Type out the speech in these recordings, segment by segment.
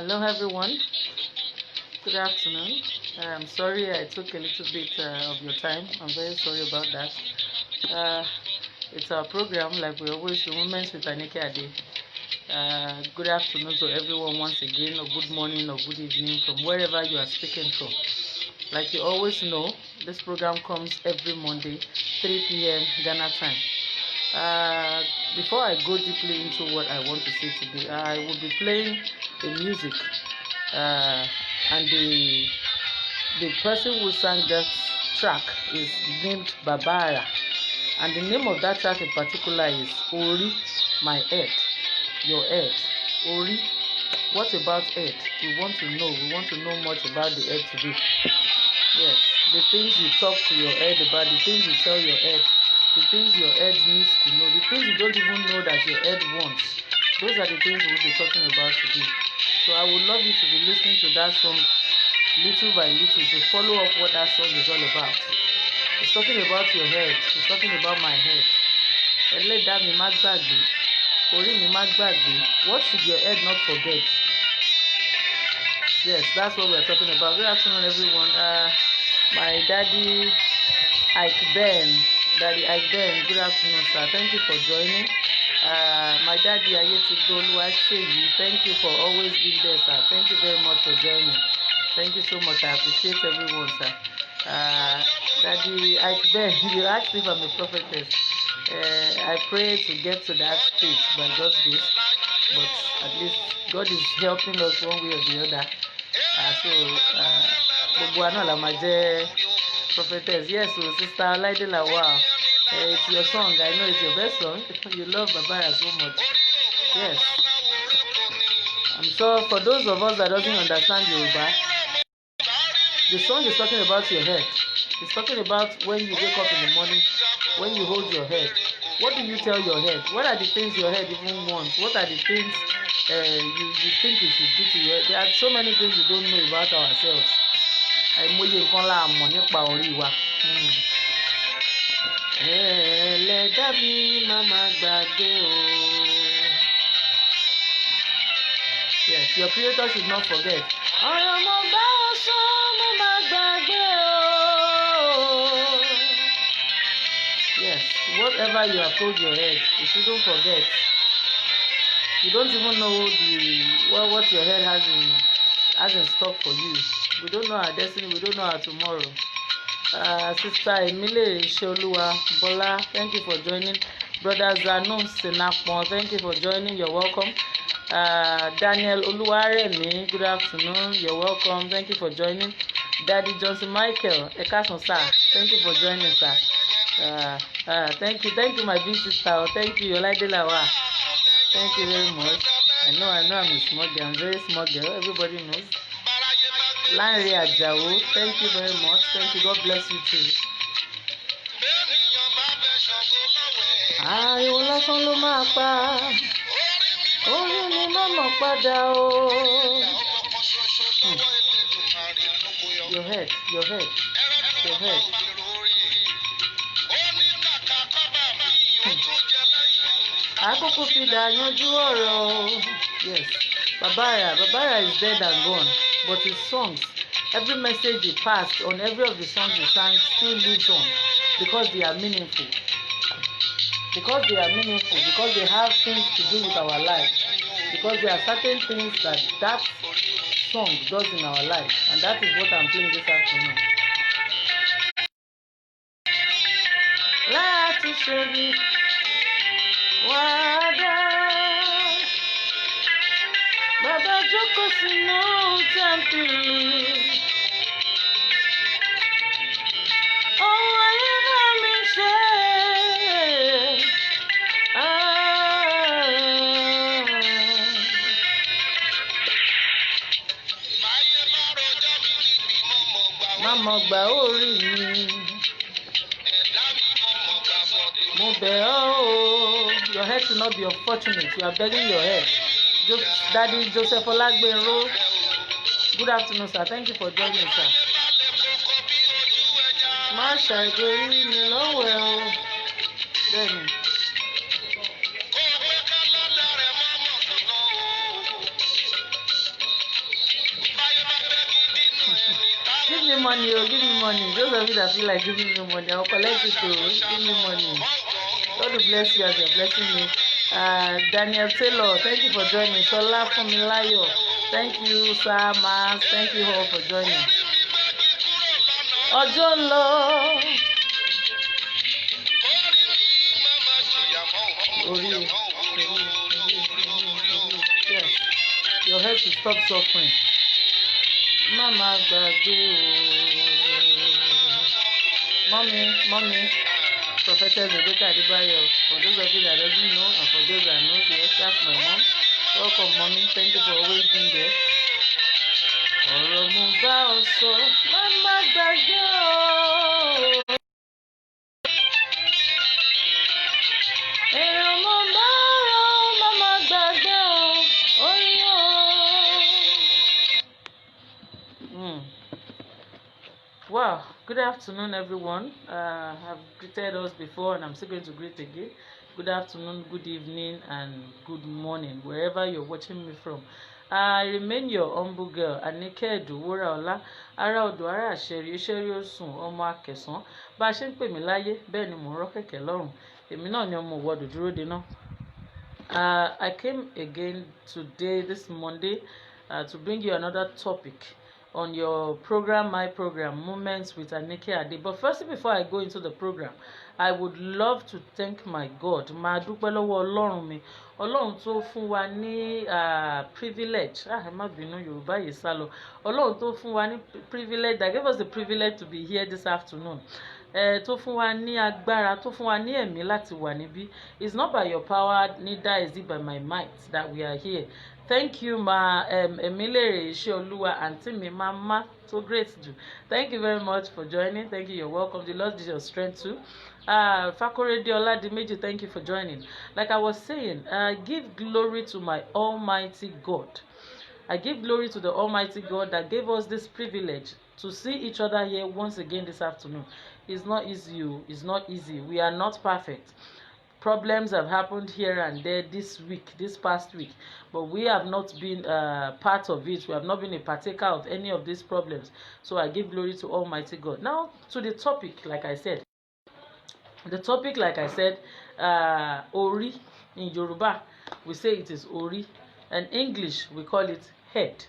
Hello everyone, good afternoon. I'm sorry I took a little bit of your time. I'm very sorry about that. It's our program, like we always do, Moments with Anikeade. Good afternoon to everyone once again, or good morning or good evening from wherever you are speaking from. Like you always know, this program comes every Monday, 3 p.m. Ghana time. Before I go deeply into what I want to say today, I will be playing the music, and the person who sang that track is named Babara, and the name of that track in particular is Ori, my head, your head. Ori, what about head? We want to know much about the head today. Yes, the things you talk to your head about, the things you tell your head, the things your head needs to know, the things you don't even know that your head wants. Those are the things we'll be talking about today. So I would love you to be listening to that song little by little to follow up what that song is all about. It's talking about your head. It's talking about my head. Ẹlẹ́dàá mi má gbàgbé, orí mi má gbàgbé. What should your head not forget? Yes, that's what we're talking about. Good afternoon, everyone. My daddy Daddy Ike Ben, good afternoon, sir. Thank you for joining. My daddy Ayetugbo, thank you for always being there, sir. Thank you very much for joining. Thank you so much. I appreciate everyone, sir. Daddy Ike Ben, you asked if I'm a prophetess. I pray to get to that stage by God's grace, but at least God is helping us one way or the other. Gbogbo àná la máa jẹ́ prophetess. Yes, so Sister Olaidela, wow. It's your song. I know it's your best song. You love Babara so much. Yes. I'm sure for those of us that doesn't understand Yoruba, the song is talking about your head. It's talking about when you wake up in the morning, when you hold your head. What do you tell your head? What are the things your head even wants? What are the things you think you should do to your head? There are so many things we don't know about ourselves. Àìmọye nǹkan la mọ̀ nípa orí wa. Ẹlẹ́dàá mi má má gbàgbé o. Yes, your creator should not forget. Ọ̀rọ̀ mo bá ọ sọ, mo má gbàgbé o. Yes, whatever you have told your head, you shouldn't forget. You don't even know what your head has in stock for you. We don't know our destiny. We don't know our tomorrow. Sister Emile Sholuwa Bola, thank you for joining. Brother Zanu Sinapon, thank you for joining. You're welcome. Daniel Oluwaremi, good afternoon. You're welcome. Thank you for joining. Daddy Johnson Michael Ekason sir, thank you for joining, sir. Thank you, my big sister. Thank you, Olaidela. Thank you very much. I know I'm a small girl. I'm a very small girl. Everybody knows. Lanre Ajao, thank you very much. Thank you. God bless you too. Ariwo lásán ló máa pa, orí mi má mọ̀ padà o. Your head. Àkókò fi dà yanjú ọ̀rọ̀. Yes, Babara is dead and gone, but his songs, every message he passed on every of the songs he sang still lives on because they are meaningful. Because they have things to do with our lives. Because there are certain things that song does in our life, and that is what I'm playing this afternoon. Láti ṣe bí wàdà, bàbá jókòó sínú tẹ́ḿpìlì. Ohun ayé bá mi ṣe. Mama gba orí mi. Mo bẹ̀ ọ́ o. Your head should not be unfortunate. You are begging your head. Daddy Joseph Olagbenro, good afternoon, sir. Thank you for joining, sir. Má ṣàìgbérí mi lọ́wọ́ ẹ o. Bẹ́ẹ̀ni. Give me money, oh, give me money. Those of you that feel like giving me money, I'll collect it, oh. Give me money. God will bless you as you're blessing me. Daniel Taylor, thank you for joining. Shola Fumilayo, thank you, Sir Mas. Thank you all for joining. Ojolo. Yes, your head should stop suffering. Mama gbàgbé o. Mommy, Prophetess Rebecca Adebayo. For those of you that doesn't know and for those that know, yes, that's my mom. Welcome, mommy. Thank you for always being there. Ọ̀rọ̀ mo bá ọ sọ, mama gbàgbé o. Èrò mo bá rọ, mama gbàgbé o. Orí o. Wow, good afternoon, everyone. I've greeted us before and I'm still going to greet again. Good afternoon, good evening, and good morning, wherever you're watching me from. I remain your humble girl, Anikeade Wuraola, ará odò ará àṣẹrí ìṣẹ́rí òsùn ọmọ akẹsàn. Bá a ṣe ń pè mí láyé, bẹ́ẹ̀ ni mò ń rọ́ kẹ̀kẹ́ lọ́rùn. Èmi náà ni ọmọ òwòdù dúró dènà. I came again today, this Monday, to bring you another topic on your program, my program, Moments with Anikeade. But first, before I go into the program, I would love to thank my God. Màá dúpẹ́ lọ́wọ́ Ọlọ́run mi. Ọlọ́run tó fún wa ní privilege. Ẹ má bínú Yorùbá yìí sá lọ. Ọlọ́run tó fún wa ní privilege, that gave us the privilege to be here this afternoon. Tó fún wa ní agbára, tó fún wa ní ẹ̀mí láti wà níbí. It's not by your power, neither is it by my might that we are here. Thank you, ma Emilere Isheoluwa, Auntie mi Mama, so great to do. Thank you very much for joining. Thank you, you're welcome. The Lord is your strength too. Fakorede Oladimeji, thank you for joining. Like I was saying, give glory to my Almighty God. I give glory to the Almighty God that gave us this privilege to see each other here once again this afternoon. It's not easy. It's not easy. We are not perfect. Problems have happened here and there this past week, but we have not been part of it. We have not been a partaker of any of these problems. So I give glory to Almighty God. Now to the topic, like I said. The topic, like I said, Ori. In Yoruba, we say it is Ori. In English, we call it head.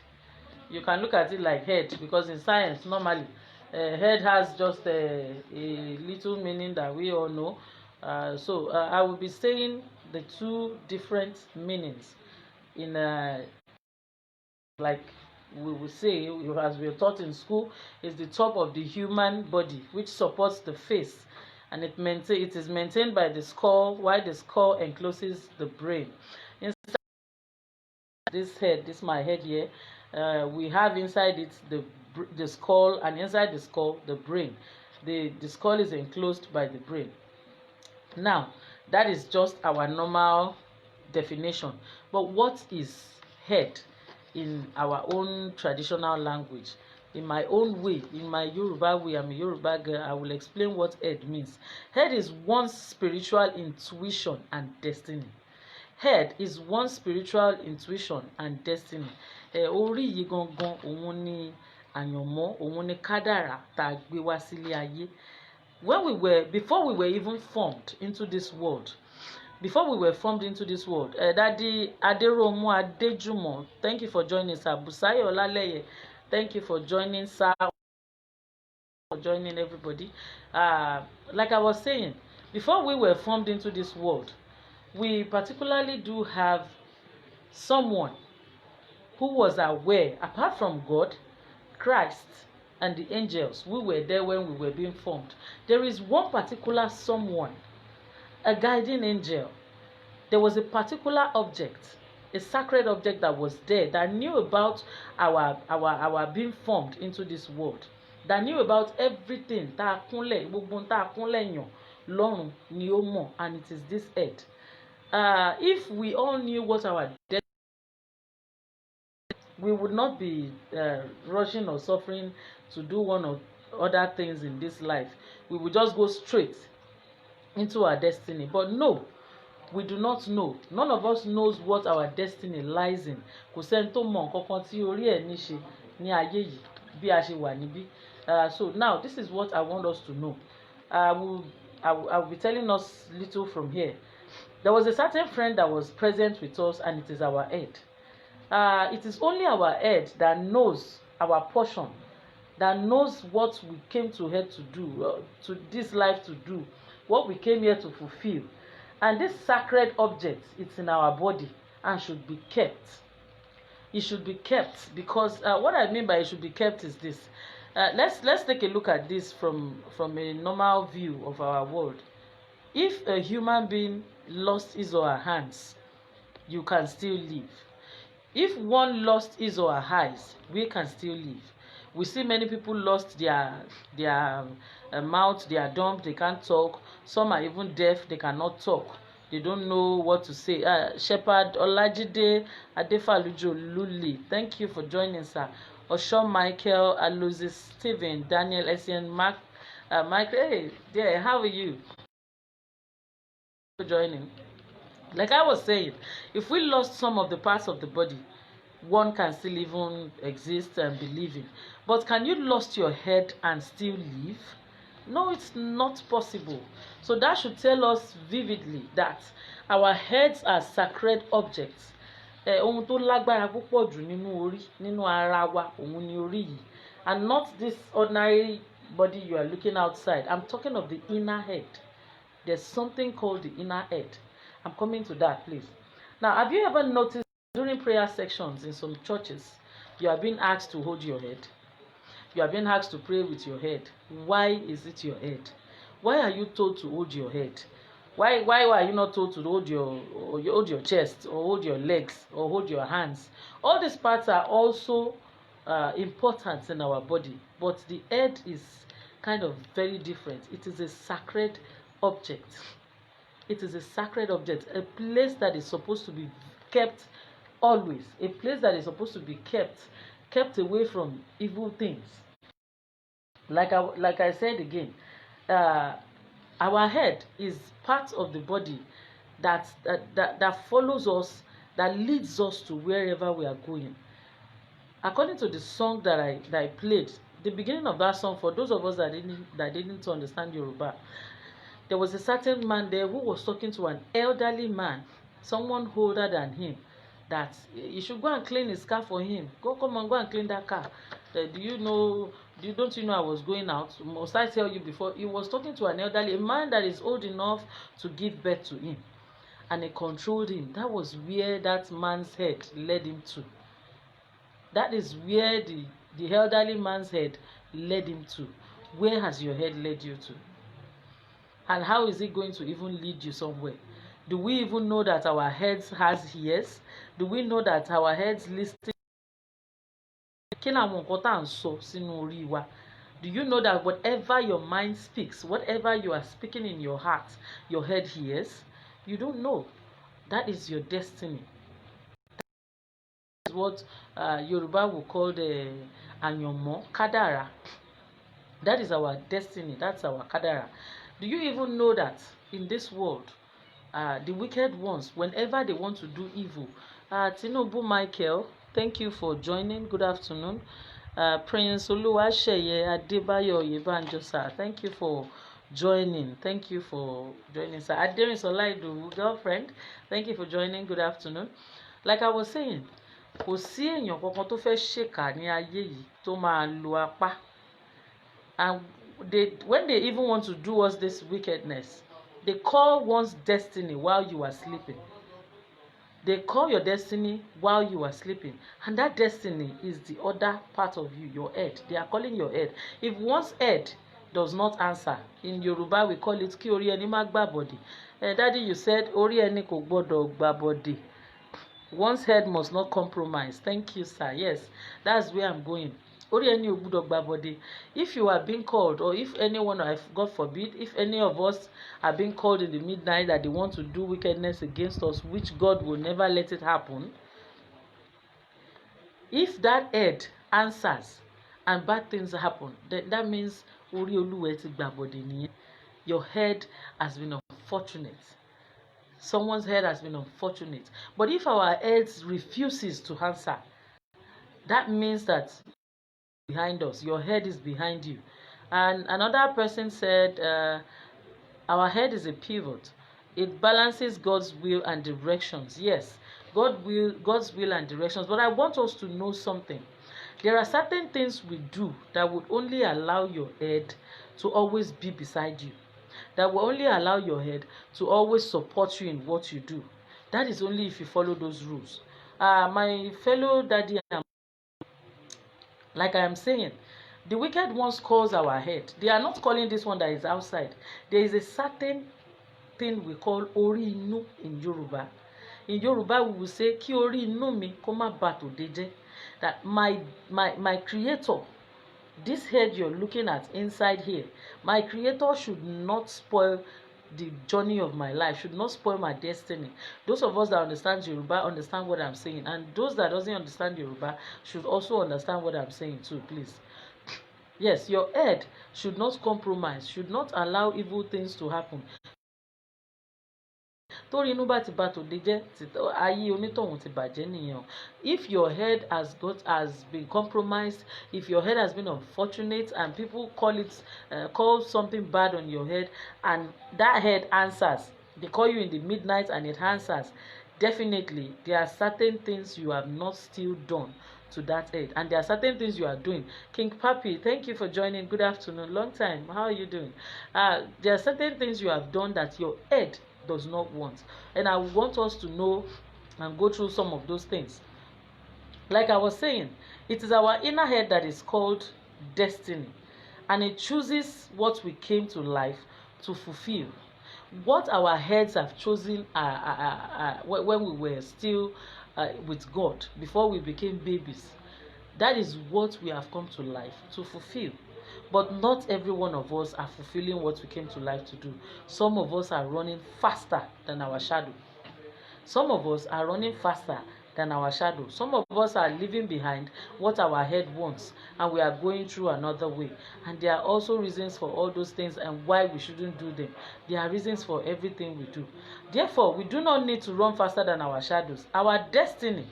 You can look at it like head because in science, normally, head has just a little meaning that we all know. So I will be saying the two different meanings in like we will say, as we are taught in school, is the top of the human body which supports the face, and it is maintained by the skull, while the skull encloses the brain. Inside this head, this my head here, we have inside it the skull, and inside the skull the brain. The skull is enclosed by the brain. Now, that is just our normal definition. But what is head in our own traditional language? In my own way, in my Yoruba way, I'm a Yoruba girl, I will explain what head means. Head is one's spiritual intuition and destiny. Head is one's spiritual intuition and destiny. Orí yìí gangan òun ni àyànmọ́, òun ni kádàrá tá a gbé wá sílé ayé. Before we were even formed into this world, Daddy Aderomu Adejumo, thank you for joining, sir. Busayo Olaleye, thank you for joining, sir. For joining everybody. Like I was saying, before we were formed into this world, we particularly do have someone who was aware, apart from God, Christ, and the angels. We were there when we were being formed. There is one particular someone, a guiding angel. There was a particular object, a sacred object that was there, that knew about our being formed into this world, that knew about everything. And it is this head. If we all knew what our destiny, we would not be rushing or suffering to do one or other things in this life. We would just go straight into our destiny. But no, we do not know. None of us knows what our destiny lies in. Kò sẹ́ni tó mọ nǹkan kan tí orí ẹ̀ ní ṣe ní ayé yìí. bí a ṣe wà níbí. So now this is what I want us to know. I will be telling us little from here. There was a certain friend that was present with us, and it is our head. It is only our head that knows our portion, that knows what we came to here to do, to this life to do, what we came here to fulfill. And this sacred object, it's in our body and should be kept. It should be kept because what I mean by it should be kept is this. Let's take a look at this from a normal view of our world. If a human being lost his or her hands, you can still live. If one lost his or her eyes, we can still live. We see many people lost their mouth, they are dumb, they can't talk. Some are even deaf, they cannot talk. They don't know what to say. Shepherd Olajide Adefalujo Luli, thank you for joining, sir. Osho Michael Alozi Stephen Daniel Essien Mark Michael, hey there, how are you? For joining. Like I was saying, if we lost some of the parts of the body, one can still even exist and be living. But can you lost your head and still live? No, it's not possible. So that should tell us vividly that our heads are sacred objects. Ohun tó lágbára púpọ̀ jù nínú orí, nínú ara wa, òun ni orí yìí. And not this ordinary body you are looking outside. I'm talking of the inner head. There's something called the inner head. I'm coming to that, please. Now, have you ever noticed during prayer sections in some churches, you are being asked to hold your head? You are being asked to pray with your head. Why is it your head? Why are you told to hold your head? Why are you not told to hold your chest or hold your legs or hold your hands? All these parts are also important in our body, but the head is kind of very different. It is a sacred object. It is a sacred object, a place that is supposed to be kept always, a place that is supposed to be kept away from evil things. Like I said again, our head is part of the body that follows us, that leads us to wherever we are going. According to the song that I played, the beginning of that song, for those of us that didn't understand Yoruba, there was a certain man there who was talking to an elderly man, someone older than him, that he should go and clean his car for him. Come and go and clean that car. Don't you know I was going out? Must I tell you before? He was talking to an elderly, a man that is old enough to give birth to him, and he controlled him. That was where that man's head led him to. That is where the elderly man's head led him to. Where has your head led you to? And how is it going to even lead you somewhere? Do we even know that our heads has ears? Do we know that our heads listen? Do you know that whatever your mind speaks, whatever you are speaking in your heart, your head hears? You don't know. That is your destiny. That is what Yoruba will call the Anyomo, Kadara. That is our destiny. That's our Kadara. Do you even know that in this world, the wicked ones, whenever they want to do evil, Tinubu Michael, thank you for joining. Good afternoon. Prince Oluwaseye Adebayo Yebanjo, thank you for joining. Thank you for joining, sir. Aderin Solaidu, girlfriend, thank you for joining. Good afternoon. Like I was saying, kò sí èèyàn kankan tó fẹ́ ṣèkà ní ayé yìí tó máa lo apá. And when they even want to do us this wickedness, they call one's destiny while you are sleeping. They call your destiny while you are sleeping. And that destiny is the other part of you, your head. They are calling your head. If one's head does not answer, in Yoruba we call it ki ori eni ma gba body. Daddy, you said ori eni kò gbọdọ̀ gba body. One's head must not compromise. Thank you, sir. Yes, that's where I'm going. Ori eni ò gbọdọ̀ gba body. If you are being called, or if anyone, God forbid, if any of us are being called in the midnight that they want to do wickedness against us, which God will never let it happen, if that head answers and bad things happen, then that means Ori Oluwe ti gba body niyen. Your head has been unfortunate. Someone's head has been unfortunate. But if our head refuses to answer, that means that behind us. Your head is behind you. And another person said, our head is a pivot. It balances God's will and directions. Yes, God's will and directions. But I want us to know something. There are certain things we do that would only allow your head to always be beside you. That will only allow your head to always support you in what you do. That is only if you follow those rules. My fellow daddy, like I am saying, the wicked ones calls our head. They are not calling this one that is outside. There is a certain thing we call ori inu in Yoruba. In Yoruba, we will say ki ori inu mi ko ma ba tòde jẹ́. That my creator, this head you're looking at inside here, my creator should not spoil the journey of my life, should not spoil my destiny. Those of us that understand Yoruba understand what I'm saying, and those that doesn't understand Yoruba should also understand what I'm saying too, please. Yes, your head should not compromise, should not allow evil things to happen. Torí inú bá ti bà tòde jẹ́, ayé onítọ̀hún ti bàjẹ́ nìyẹn o. If your head has been compromised, if your head has been unfortunate and people call something bad on your head, and that head answers, they call you in the midnight and it answers, definitely there are certain things you have not still done to that head, and there are certain things you are doing. King Papi, thank you for joining. Good afternoon, long time. How are you doing? There are certain things you have done that your head does not want, and I want us to know and go through some of those things. Like I was saying, it is our inner head that is called destiny, and it chooses what we came to life to fulfill. What our heads have chosen when we were still with God, before we became babies, that is what we have come to life to fulfill. But not every one of us are fulfilling what we came to life to do. Some of us are running faster than our shadow. Some of us are running faster than our shadow. Some of us are leaving behind what our head wants, and we are going through another way. And there are also reasons for all those things and why we shouldn't do them. There are reasons for everything we do. Therefore, we do not need to run faster than our shadows. Our destiny,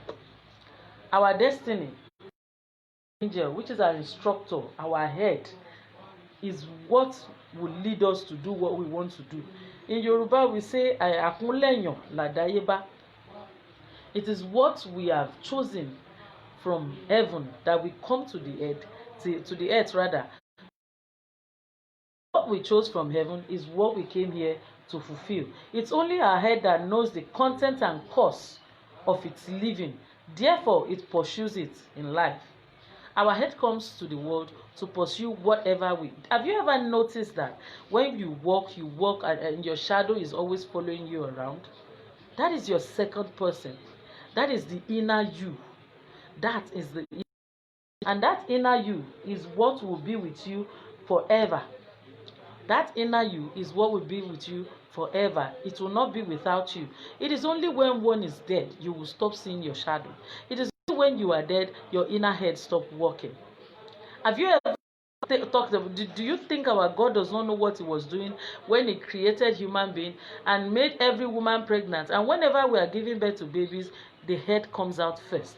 angel, which is our instructor, our head, is what will lead us to do what we want to do. In Yoruba, we say, "Akunleyan ladayeba." It is what we have chosen from heaven that we come to the earth, to the earth rather. What we chose from heaven is what we came here to fulfill. It's only our head that knows the content and course of its living. Therefore, it pursues it in life. Our head comes to the world to pursue whatever we. Have you ever noticed that when you walk and your shadow is always following you around? That is your second person. That is the inner you. That is the, and that inner you is what will be with you forever. That inner you is what will be with you forever. It will not be without you. It is only when one is dead you will stop seeing your shadow. It is only when you are dead your inner head stop working. Have you ever talked about, do you think our God does not know what he was doing when he created human being and made every woman pregnant, and whenever we are giving birth to babies, the head comes out first?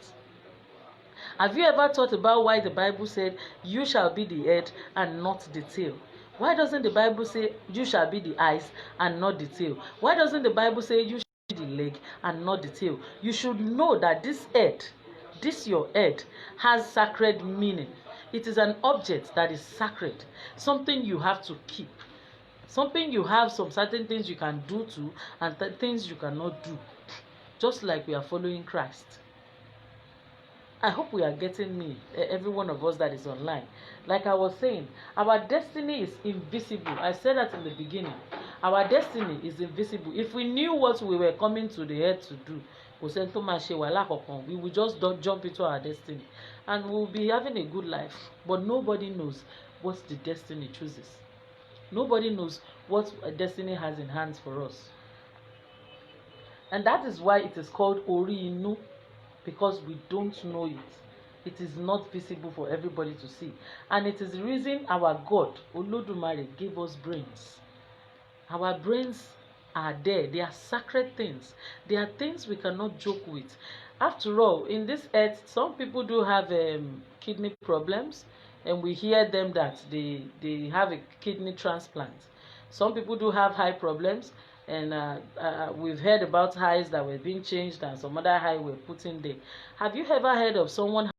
Have you ever thought about why the Bible said you shall be the head and not the tail? Why doesn't the Bible say you shall be the eyes and not the tail? Why doesn't the Bible say you shall be the leg and not the tail? You should know that this head, this your head, has sacred meaning. It is an object that is sacred, something you have to keep, something you have some certain things you can do to, and things you cannot do, just like we are following Christ. I hope we are getting me, every one of us that is online. Like I was saying, our destiny is invisible. I said that in the beginning. Our destiny is invisible. If we knew what we were coming to the earth to do, we will just jump into our destiny and we'll be having a good life. But nobody knows what the destiny chooses. Nobody knows what destiny has in hands for us. And that is why it is called Ori Inu, because we don't know it. It is not visible for everybody to see. And it is the reason our God, Olodumare, gave us brains. Our brains are there. They are sacred things. They are things we cannot joke with. After all, in this earth, some people do have kidney problems, and we hear them that they have a kidney transplant. Some people do have eye problems, and we've heard about eyes that were being changed and some other eye were put in there. Have you ever heard of someone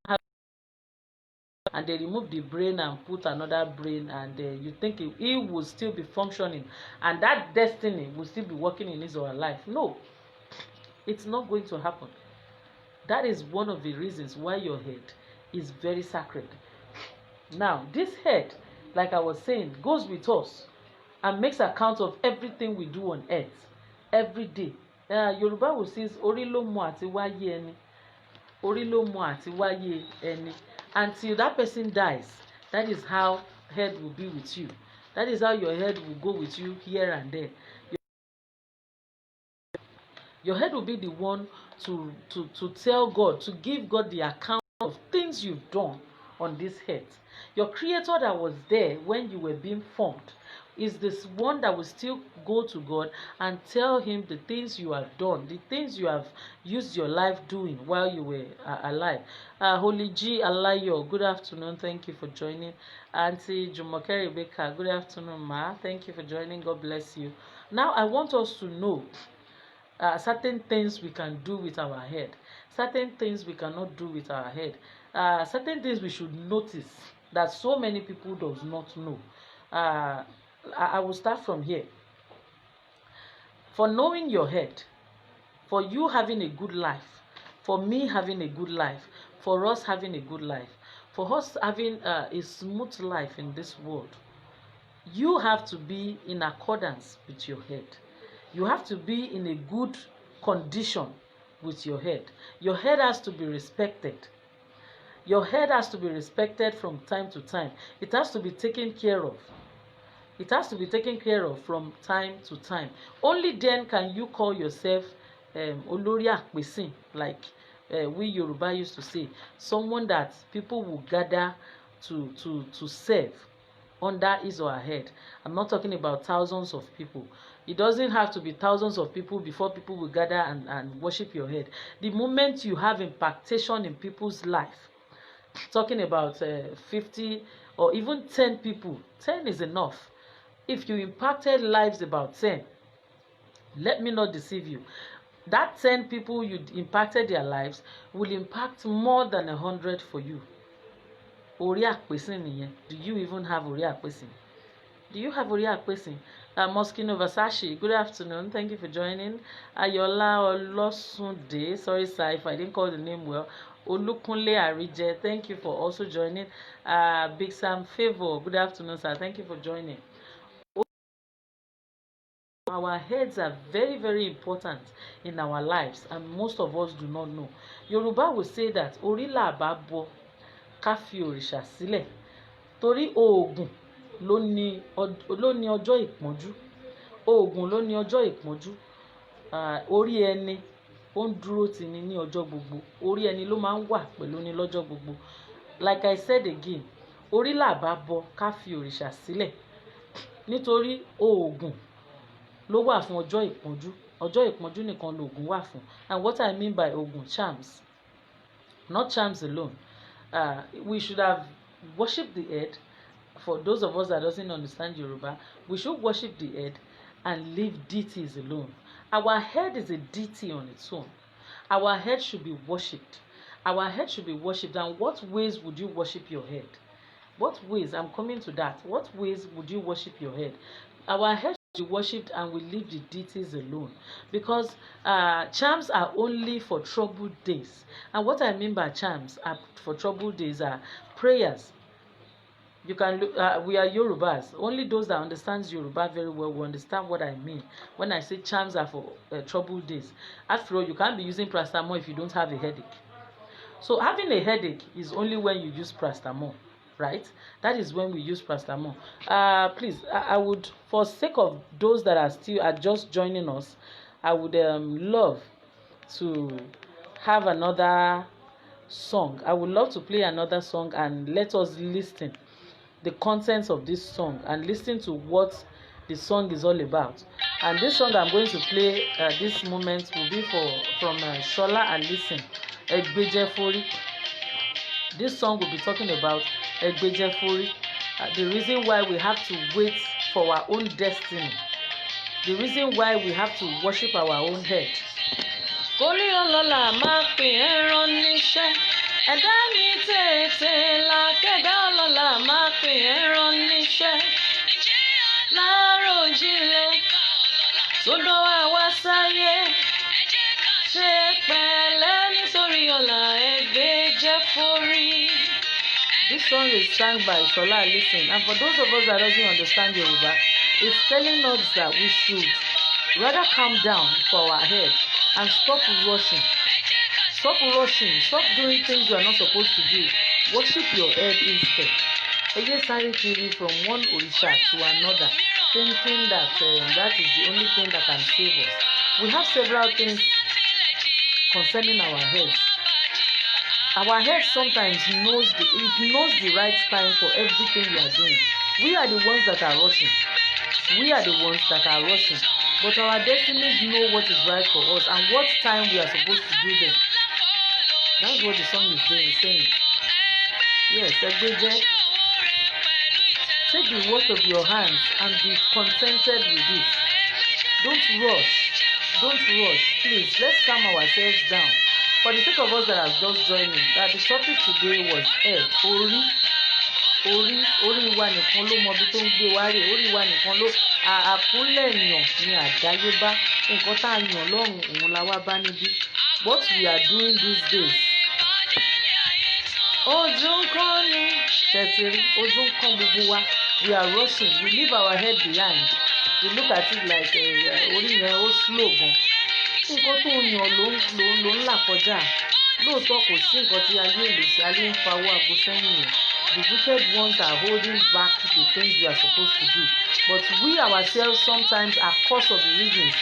and they remove the brain and put another brain, and you think he will still be functioning and that destiny will still be working in his or her life? No, it's not going to happen. That is one of the reasons why your head is very sacred. Now, this head, like I was saying, goes with us and makes account of everything we do on earth every day. Yoruba will say, "Orí ló mọ àti wáyé ẹni." Orí ló mọ àti wáyé ẹni. Until that person dies, that is how head will be with you. That is how your head will go with you here and there. Your head will be the one to tell God, to give God the account of things you've done on this earth. Your creator that was there when you were being formed is this one that will still go to God and tell him the things you have done, the things you have used your life doing while you were alive. Holy G Alayo, good afternoon. Thank you for joining. Auntie Jumoke Rebecca, good afternoon, Ma. Thank you for joining. God bless you. Now I want us to know certain things we can do with our head, certain things we cannot do with our head, certain things we should notice that so many people does not know. I will start from here. For knowing your head, for you having a good life, for me having a good life, for us having a good life, for us having a smooth life in this world, you have to be in accordance with your head. You have to be in a good condition with your head. Your head has to be respected. Your head has to be respected from time to time. It has to be taken care of. It has to be taken care of from time to time. Only then can you call yourself Olórí Àpèsìn, like we Yoruba used to say, someone that people will gather to serve under his or her head. I'm not talking about thousands of people. It doesn't have to be thousands of people before people will gather and worship your head. The moment you have impactation in people's life, talking about 50 or even 10 people, 10 is enough. If you impacted lives about 10, let me not deceive you, that 10 people you impacted their lives will impact more than 100 for you. Orí àpèsìn nìyẹn. Do you even have orí àpèsìn? Do you have orí àpèsìn? Moschino Versace, good afternoon. Thank you for joining. Ayola Olosunde, sorry sir if I didn't call the name well. Olukunle Arije, thank you for also joining. Big Sam Favor, good afternoon sir. Thank you for joining. Our heads are very, very important in our lives, and most of us do not know. Yoruba will say that orí là bá bọ ká fi òrìṣà sílẹ̀, torí oògùn ló ní ọjọ́ ìpọ́njú. Oògùn ló ní ọjọ́ ìpọ́njú. Orí ẹni ó ń dúró tì ní ọjọ́ gbogbo. Orí ẹni ló máa ń wà pẹ̀lú ní lọ́jọ́ gbogbo. Like I said again, orí là bá bọ ká fi òrìṣà sílẹ̀, nítorí oògùn ló wà fún ọjọ́ ìpọ́njú. Ọjọ́ ìpọ́njú nìkan lóògùn wà fún. And what I mean by oògùn, charms, not charms alone. We should have worshipped the head. For those of us that doesn't understand Yoruba, we should worship the head and leave deities alone. Our head is a deity on its own. Our head should be worshipped. Our head should be worshipped. And what ways would you worship your head? What ways? I'm coming to that. What ways would you worship your head? Our head should be worshipped and we leave the deities alone. Because charms are only for troubled days. And what I mean by charms for troubled days are prayers. You can look, we are Yorubas. Only those that understands Yoruba very well will understand what I mean when I say charms are for troubled days. After all, you can't be using paracetamol if you don't have a headache. So having a headache is only when you use paracetamol, right? That is when we use paracetamol. Please, I would, for sake of those that are just joining us, I would love to have another song. I would love to play another song and let us listen the contents of this song and listen to what the song is all about. And this song I'm going to play this moment will be from Shola and Listen, Egbejefori. This song will be talking about Egbejefori, the reason why we have to wait for our own destiny, the reason why we have to worship our own head. Kórí ọlọ́lá máa pè é rán níṣẹ́, ẹ̀dá mi tètè là kẹ́dá ọlọ́lá máa pè é rán níṣẹ́. Láròjinlẹ̀ tó dánwà wá sáyé, ṣe pẹ̀lẹ́ nítorí ọ̀la Egbejefori. This song is sung by Shola Listen, and for those of us that doesn't understand Yoruba, it's telling us that we should rather calm down for our head and stop rushing. Stop rushing. Stop doing things you are not supposed to do. Worship your head instead. Eje sáré kiri from one Orisha to another, thinking that that is the only thing that can save us. We have several things concerning our heads. Our head sometimes knows the right time for everything we are doing. We are the ones that are rushing. We are the ones that are rushing. But our destinies know what is right for us and what time we are supposed to do them. That's what the song is saying. Yes, Egbeje. Take the work of your hands and be contented with it. Don't rush. Don't rush. Please, let's calm ourselves down. For the sake of us that have just joined in, that the topic today was head. Orí wa nìkan ló mọ bí tó ń gbé wá rè, orí wa nìkan ló àkúnlẹ̀ èèyàn ní àdáyébá, nǹkan tá a yàn lọ́rùn òun la wá bá níbí. What we are doing these days. Ojú ń kán ni ṣètìrí, ojú ń kán gbogbo wa. We are rushing, we leave our head behind. We look at it like orí yẹn ó slow gan. Nǹkan tó ń yàn ló ń là kọjá. Lóòótọ́ kò sí nǹkan tí ayé lè ṣe, ayé ń fawọ́ àgbo sẹ́yìn yẹn. The wicked ones are holding back the things we are supposed to do. But we ourselves sometimes are cause of the reasons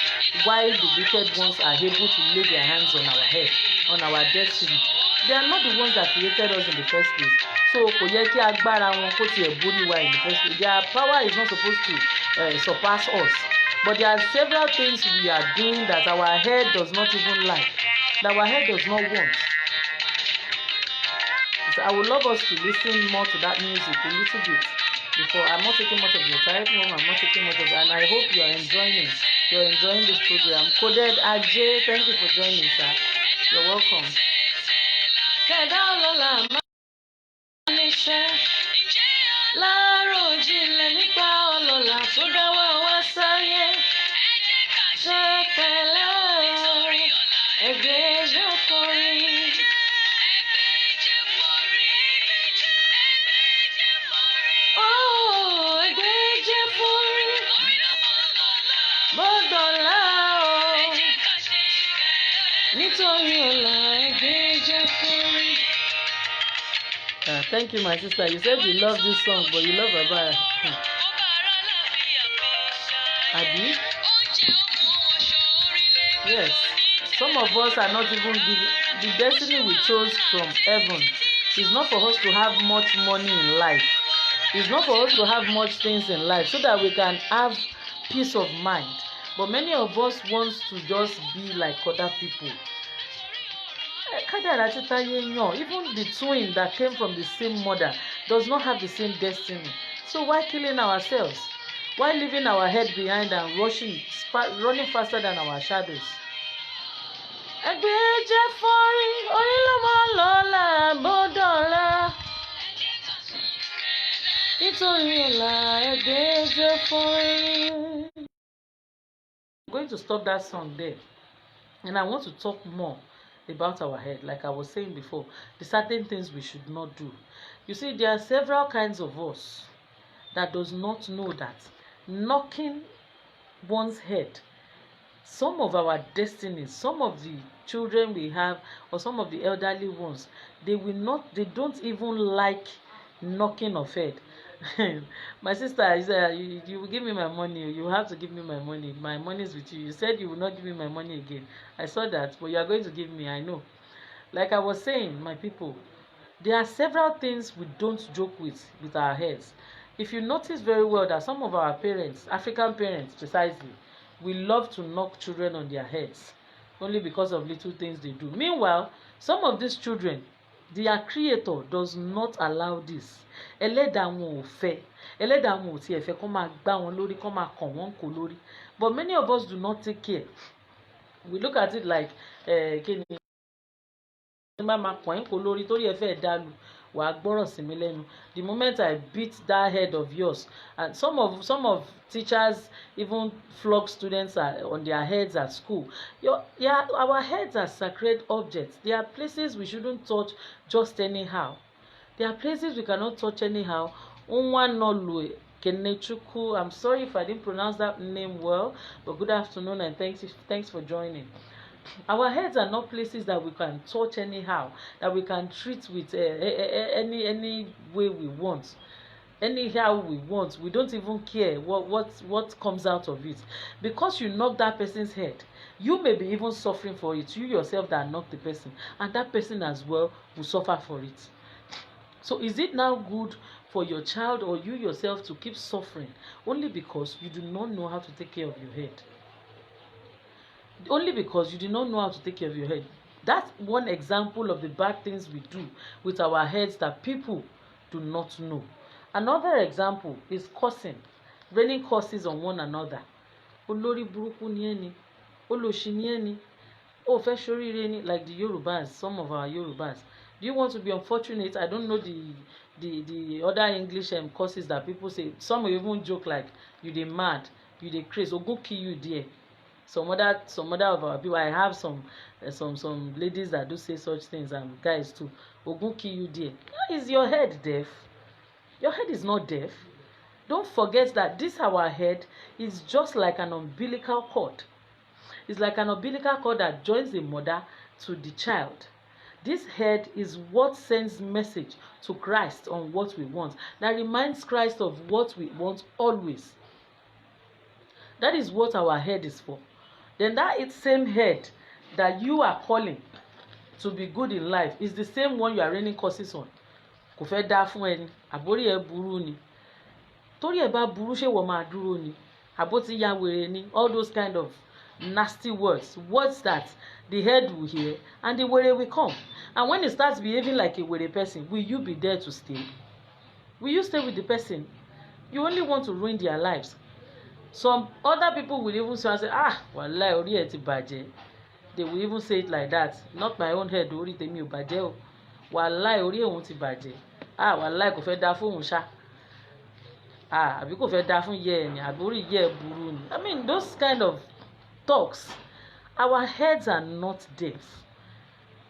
why the wicked ones are able to lay their hands on our head, on our destiny. They are not the ones that created us in the first place. So kò yẹ kí agbára wọn kó tiẹ̀ borí wa in the first place. Their power is not supposed to surpass us. But there are several things we are doing that our head does not even like, that our head does not want. So I would love us to listen more to that music a little bit before. I'm not taking much of your time. No, I'm not taking much of it. And I hope you are enjoying it. You're enjoying this program. Coded Ajay, thank you for joining, sir. You're welcome. Láròjinlẹ̀ nípa ọlọ́lá tó dá wa wá sáyé, ṣe pẹ̀lẹ́ Egbejefori. Oh, Egbejefori, bọ́dọ̀lá o, nítorí ọ̀la Egbejefori. Thank you, my sister. You said you love this song, but you love Baba. Abi? Yes. Some of us are not even giving. The destiny we chose from heaven is not for us to have much money in life. It's not for us to have much things in life so that we can have peace of mind. But many of us want to just be like other people. Even the twin that came from the same mother does not have the same destiny. So why killing ourselves? Why leaving our head behind and running faster than our shadows? Egbejefori, orílọ́mọ lọ́la bọ́dọ̀lá. Nítorí ọ̀la Egbejefori. I'm going to stop that song there. And I want to talk more about our head. Like I was saying before, the certain things we should not do. You see, there are several kinds of us that does not know that knocking one's head, some of our destinies, some of the children we have, or some of the elderly ones, they don't even like knocking of head. My sister, you will give me my money. You have to give me my money. My money is with you. You said you will not give me my money again. I saw that, but you are going to give me, I know. Like I was saying, my people, there are several things we don't joke with our heads. If you notice very well that some of our parents, African parents precisely, We love to knock children on their heads only because of little things they do. Meanwhile, some of these children, their creator does not allow this. Ẹlẹ́dàá wọn ò fẹ́, ẹlẹ́dàá wọn ò tiẹ̀ fẹ́ kó máa gbá wọn lórí, kó máa kàn wọ́n kò lórí. But many of us do not take care. We look at it like kí ni bá máa kàn yín kò lórí torí ẹ fẹ́ dàlù wàá gbọ́rọ̀ sí mi lẹ́nu. The moment I beat that head of yours, and some of teachers even flog students on their heads at school. Our heads are sacred objects. There are places we shouldn't touch just anyhow. There are places we cannot touch anyhow. Unwanolu Kenechukwu. I'm sorry if I didn't pronounce that name well, but good afternoon and thanks for joining. Our heads are not places that we can touch anyhow, that we can treat with any way we want, anyhow we want. We don't even care what comes out of it. Because you knock that person's head, you may be even suffering for it. You yourself that knocked the person, and that person as well will suffer for it. So is it now good for your child or you yourself to keep suffering only because you do not know how to take care of your head? Only because you do not know how to take care of your head. That's one example of the bad things we do with our heads that people do not know. Another example is cursing, raining curses on one another. Olórí burúkú ni ẹni, olóṣì ni ẹni, ó fẹ́ ṣoríire ni, like the Yorubas, some of our Yorubas. Do you want to be unfortunate? I don't know the other English curses that people say. Some will even joke like, you dey mad, you dey crazy, Ogun kill you there. Some other of our people, I have some ladies that do say such things, and guys too. Ogun kill you there. Is your head deaf? Your head is not deaf. Don't forget that this our head is just like an umbilical cord. It's like an umbilical cord that joins the mother to the child. This head is what sends message to Christ on what we want. That reminds Christ of what we want always. That is what our head is for. Then that same head that you are calling to be good in life is the same one you are raining curses on. Kò fẹ́ dá fún ẹni, àbórí ẹ burú ni. Torí ẹ bá burú ṣé wọ́n máa dúró ni. Àbó ti ya wèrè ni. All those kind of nasty words that the head will hear and the wèrè will come. And when it starts behaving like a wèrè person, will you be there to stay? Will you stay with the person? You only want to ruin their lives. Some other people will even say, wàláì orí ẹ̀ ti bàjẹ́. They will even say it like that. Not my own head, orí tèmi ò bàjẹ́ o. Wàláì orí òun ti bàjẹ́. Wàláì kò fẹ́ dá fún òun ṣá. Àbí kò fẹ́ dá fún yẹ ẹ̀ ni, àbí orí yẹ ẹ̀ burú ni. I mean, those kind of talks. Our heads are not deaf.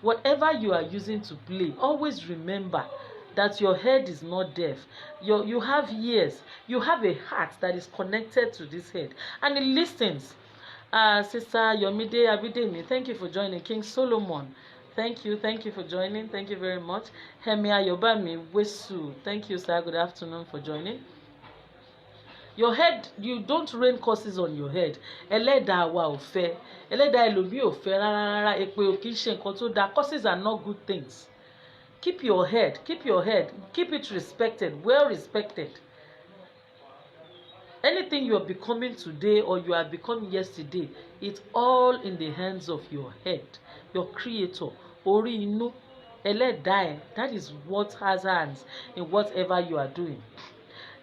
Whatever you are using to play, always remember that your head is not deaf. You have ears. You have a heart that is connected to this head, and it listens. Sister Yomide Abidemi, thank you for joining. King Solomon, thank you for joining. Thank you very much. Hemi Ayobami Wesu, thank you, sir. Good afternoon for joining. Your head, you don't rain curses on your head. Ẹlẹ́dàá wa ò fẹ́, ẹlẹ́dàá ẹlòmíì ò fẹ́ rárá. Èpè ò kì í ṣe nǹkan tó dáa. Curses are not good things. Keep your head, keep it respected, well respected. Anything you are becoming today or you are becoming yesterday, it's all in the hands of your head, your creator. Orí inú, ẹlẹ́dàá ẹ, that is what has hands in whatever you are doing.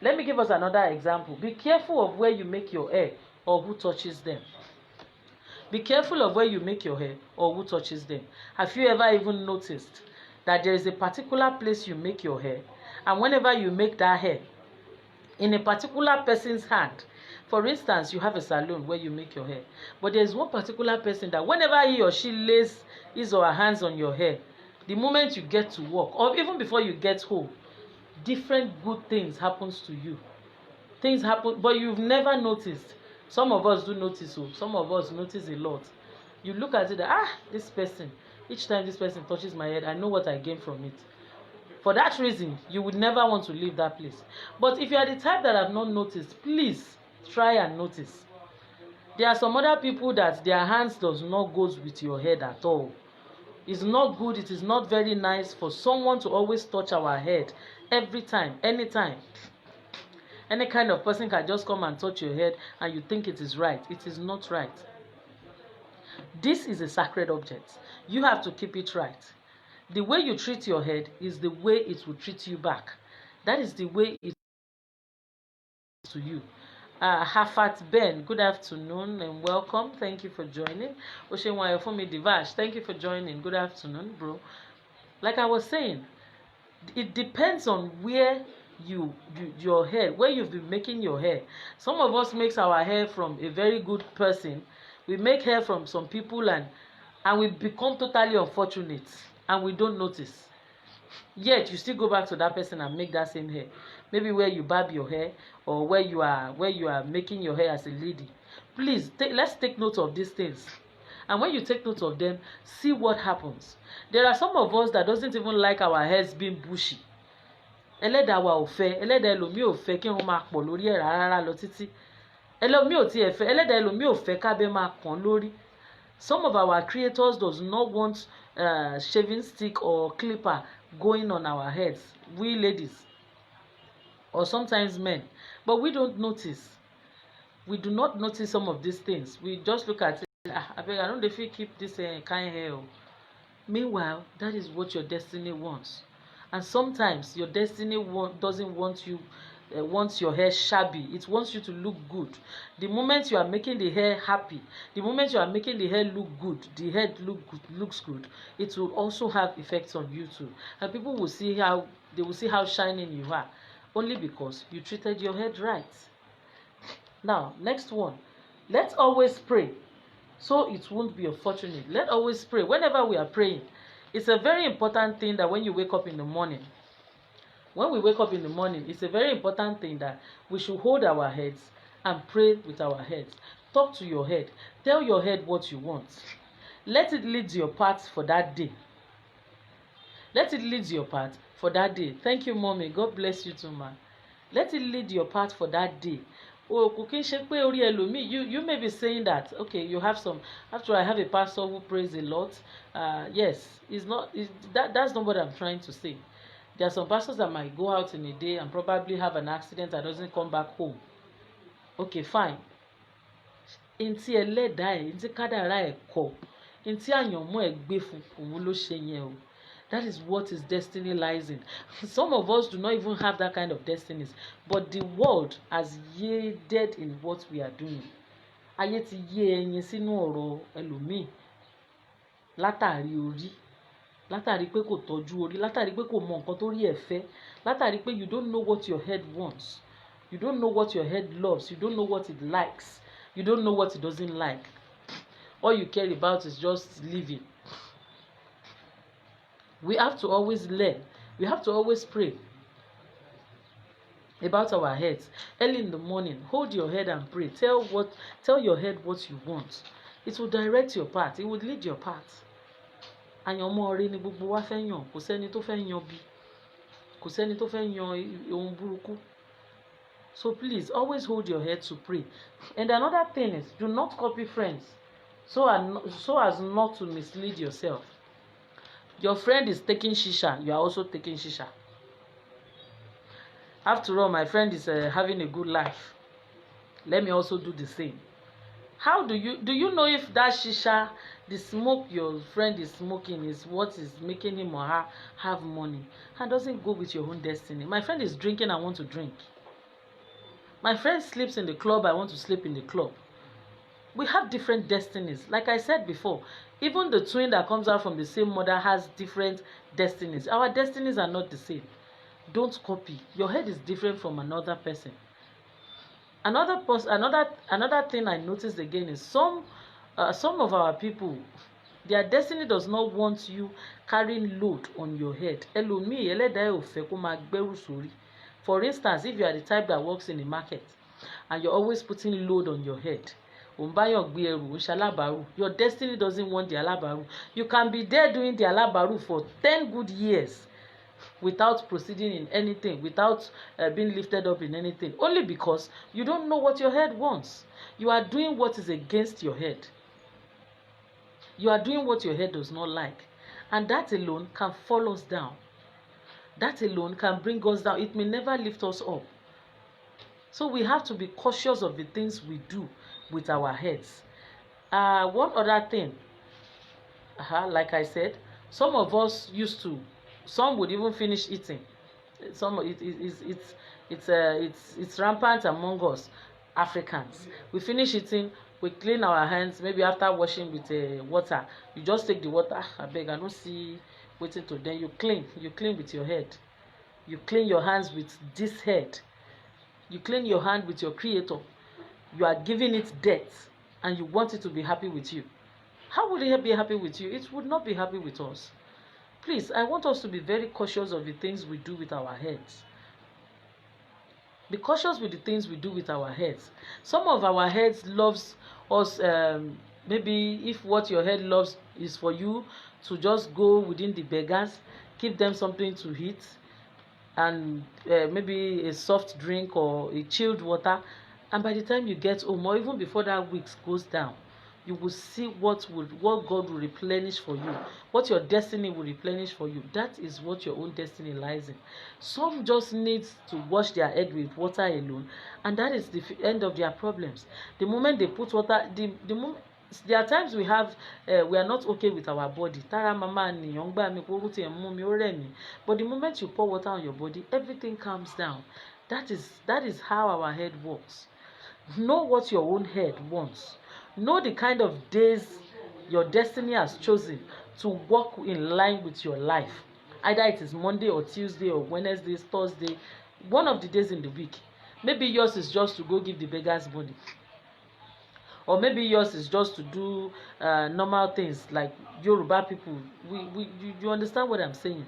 Let me give us another example. Be careful of where you make your hair or who touches them. Be careful of where you make your hair or who touches them. Have you ever even noticed that there is a particular place you make your hair, and whenever you make that hair in a particular person's hand, for instance, you have a salon where you make your hair, but there is one particular person that whenever he or she lays his or her hands on your hair, the moment you get to work or even before you get home, different good things happens to you. Things happen, but you've never noticed. Some of us do notice, some of us notice a lot. You look at it, this person, each time this person touches my head, I know what I gain from it. For that reason, you would never want to leave that place. But if you are the type that have not noticed, please try and notice. There are some other people that their hands does not go with your head at all. It's not good, it is not very nice for someone to always touch our head every time, anytime. Any kind of person can just come and touch your head and you think it is right. It is not right. This is a sacred object. You have to keep it right. The way you treat your head is the way it will treat you back. That is the way it is to you. Hafat Ben, good afternoon and welcome. Thank you for joining. Oshenwayo Fumi Divash, thank you for joining. Good afternoon, bro. Like I was saying, it depends on where your hair, where you've been making your hair. Some of us makes our hair from a very good person. We make hair from some people and we become totally unfortunate and we don't notice. Yet you still go back to that person and make that same hair. Maybe where you barb your hair or where you are making your hair as a lady. Please let's take note of these things. And when you take note of them, see what happens. There are some of us that doesn't even like our hairs being bushy. Ẹlẹ́dàá wa ò fẹ́, ẹlẹ́dàá ẹlòmíì ò fẹ́ kí wọ́n máa pọ̀ lórí ẹ̀ rárá lọ títí. Ẹlòmíì ò tiẹ̀ fẹ́, ẹlẹ́dàá ẹlòmíì ò fẹ́ kábẹ́ máa kàn lórí. Some of our creators does not want shaving stick or clipper going on our heads, we ladies or sometimes men, but we don't notice. We do not notice some of these things. We just look at it, I don't know if you keep this kind of hair. Meanwhile, that is what your destiny wants. And sometimes your destiny doesn't want you, wants your hair shabby. It wants you to look good. The moment you are making the hair happy, the moment you are making the hair look good, the head looks good, it will also have effects on you too. And people will see how shining you are, only because you treated your head right. Now, next one. Let's always pray, so it won't be unfortunate. Let's always pray. Whenever we are praying, it's a very important thing that when you wake up in the morning, it's a very important thing that we should hold our heads and pray with our heads. Talk to your head. Tell your head what you want. Let it lead your path for that day. Let it lead your path for that day. Thank you, mommy. God bless you too, man. Let it lead your path for that day. You may be saying that, okay, you have some, after I have a pastor who prays a lot. Yes, that's not what I'm trying to say. There are some pastors that might go out in a day and probably have an accident and doesn't come back home. Okay, fine. Inti ẹlẹ́dàá ẹ̀, inti kádàrá ẹ̀ kọ, inti àyànmọ́ ẹ̀ gbé fún òun ló ṣe yẹn o. That is what his destiny lies in. Some of us do not even have that kind of destinies, but the world has yielded in what we are doing. Ayé ti yé ẹyin sínú ọ̀rọ̀ ẹlòmíì látàrí orí, látàrí pé kò tọ́jú orí, látàrí pé kò mọ nǹkan tó rí ẹ̀ fẹ́, látàrí pé you don't know what your head wants, you don't know what your head loves, you don't know what it likes, you don't know what it doesn't like. All you care about is just living. We have to always learn. We have to always pray about our heads. Early in the morning, hold your head and pray. Tell your head what you want. It will direct your path. It will lead your path. Àyànmọ́ ọ̀rẹ́ ni gbogbo wa fẹ́ yàn. Kò sẹ́ni tó fẹ́ yan bí. Kò sẹ́ni tó fẹ́ yan ohun burúkú. So please, always hold your head to pray. And another thing is, do not copy friends so as not to mislead yourself. Your friend is taking shisha, you are also taking shisha. After all, my friend is having a good life. Let me also do the same. How do you know if that shisha, the smoke your friend is smoking, is what is making him or her have money and doesn't go with your own destiny? My friend is drinking, I want to drink. My friend sleeps in the club, I want to sleep in the club. We have different destinies. Like I said before, even the twin that comes out from the same mother has different destinies. Our destinies are not the same. Don't copy. Your head is different from another person. Another thing I noticed again is some of our people, their destiny does not want you carrying load on your head. Ẹlòmíì ẹlẹ́dàá ẹ̀ ò fẹ́ kó máa gbẹ́rù sórí. For instance, if you are the type that works in the market and you're always putting load on your head, your destiny doesn't want the alabaru. You can be there doing the alabaru for 10 good years without proceeding in anything, without being lifted up in anything, only because you don't know what your head wants. You are doing what is against your head. You are doing what your head does not like, and that alone can fall us down. That alone can bring us down. It may never lift us up. So we have to be cautious of the things we do with our heads. One other thing, like I said, some of us used to, some would even finish eating. Some it's rampant among us Africans. We finish eating, we clean our hands maybe after washing with water. You just take the water, abeg I no see wetin to, then you clean with your head. You clean your hands with this head. You clean your hand with your creator. You are giving it death and you want it to be happy with you. How would it be happy with you? It would not be happy with us. Please, I want us to be very cautious of the things we do with our heads. Be cautious with the things we do with our heads. Some of our heads loves us. Maybe if what your head loves is for you to just go within the beggars, give them something to eat, and maybe a soft drink or a chilled water, and by the time you get home or even before that week goes down, you will see what God will replenish for you, what your destiny will replenish for you. That is what your own destiny lies in. Some just need to wash their head with water alone, and that is the end of their problems. The moment they put water, the moment, there are times we are not okay with our body. Tara mama ni yongba mi ko ruti mi o re mi. But the moment you pour water on your body, everything calms down. That is how our head works. Know what your own head wants. Know the kind of days your destiny has chosen to walk in line with your life. Either it is Monday or Tuesday or Wednesday, Thursday, one of the days in the week. Maybe yours is just to go give the beggars money. Or maybe yours is just to do normal things like Yoruba people. You understand what I'm saying?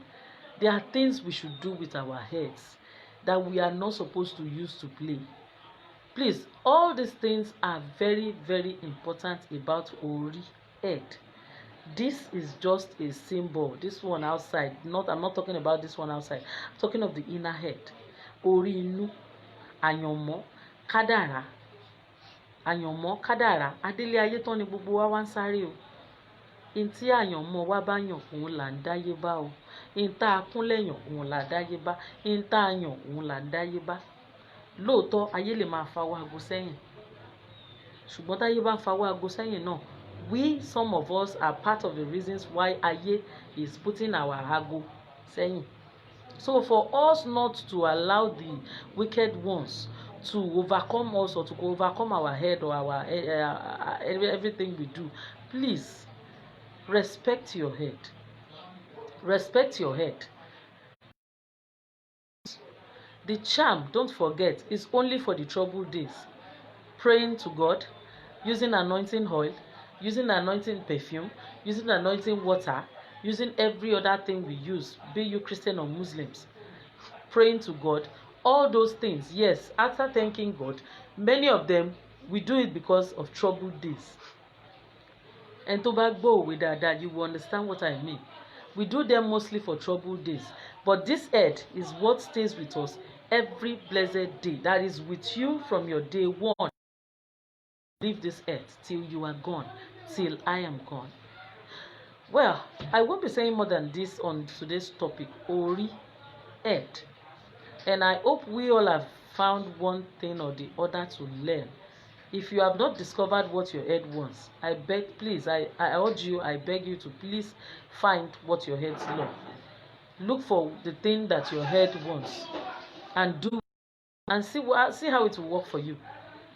There are things we should do with our heads that we are not supposed to use to play. Please, all these things are very, very important about Ori, head. This is just a symbol. This one outside, I'm not talking about this one outside. I'm talking of the inner head. Ori inú, àyànmọ́, kádàrá. Àyànmọ́, kádàrá. Adélé ayé tán ni gbogbo wa wá ń sáré o. In tí àyànmọ́ wa bá yàn òun là ń dáyé bá o. In tá a kúnlẹ̀ yàn òun là ń dáyé bá. In tá a yàn òun là ń dáyé bá. Lóòótọ́ ayé lè máa fawọ́ aago sẹ́yìn, ṣùgbọ́n táyé bá ń fawọ́ aago sẹ́yìn náà, some of us are part of the reasons why ayé is putting our aago sẹ́yìn. So for us not to allow the wicked ones to overcome us or to overcome our head or our everything we do, please respect your head. Respect your head. The charm, don't forget, is only for the troubled days. Praying to God, using anointing oil, using anointing perfume, using anointing water, using every other thing we use, be you Christian or Muslims. Praying to God, all those things, yes, after thanking God, many of them, we do it because of troubled days. And tó bá gbọ́ òwe dáadáa, you will understand what I mean. We do them mostly for troubled days. But this head is what stays with us every blessed day. That is with you from your day one. Leave this earth till you are gone, till I am gone. Well, I won't be saying more than this on today's topic, Ori, head. And I hope we all have found one thing or the other to learn. If you have not discovered what your head wants, I beg, please, I urge you, I beg you to please find what your head loves. Look for the thing that your head wants and do, and see how it will work for you.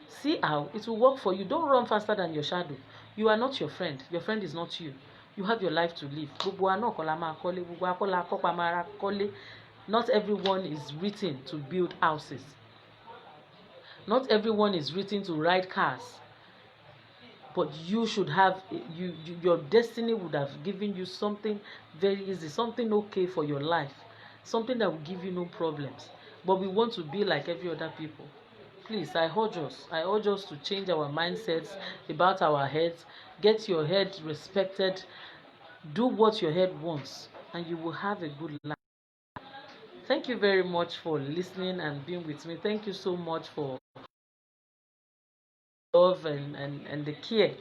See how it will work for you. Don't run faster than your shadow. You are not your friend. Your friend is not you. You have your life to live. Not everyone is written to build houses. Not everyone is written to ride cars. But you should have, your destiny would have given you something very easy, something okay for your life, something that will give you no problems. But we want to be like every other people. Please, I urge us to change our mindsets about our heads. Get your head respected. Do what your head wants, and you will have a good life. Thank you very much for listening and being with me. Thank you so much for love and the care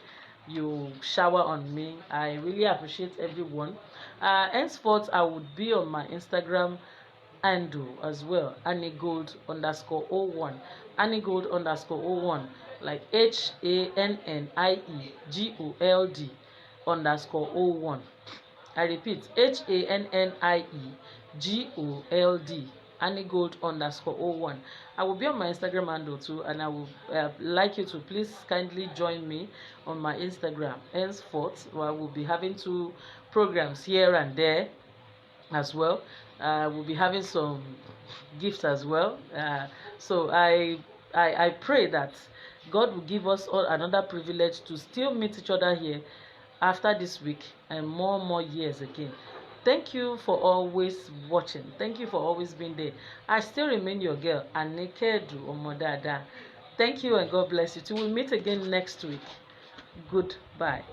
you shower on me. I really appreciate everyone. Henceforth, I would be on my Instagram handle as well, Anniegold_01, Anniegold_01, like HANNIEGOLD I repeat, HANNIEGOLD, Anniegold_01. I will be on my Instagram handle too, and I will like you to please kindly join me on my Instagram. Henceforth, I will be having 2 programs here and there as well. We'll be having some gifts as well. So I pray that God will give us all another privilege to still meet each other here after this week and more years again. Thank you for always watching. Thank you for always being there. I still remain your girl, Anikeade Omodada. Thank you and God bless you. Till we meet again next week. Goodbye.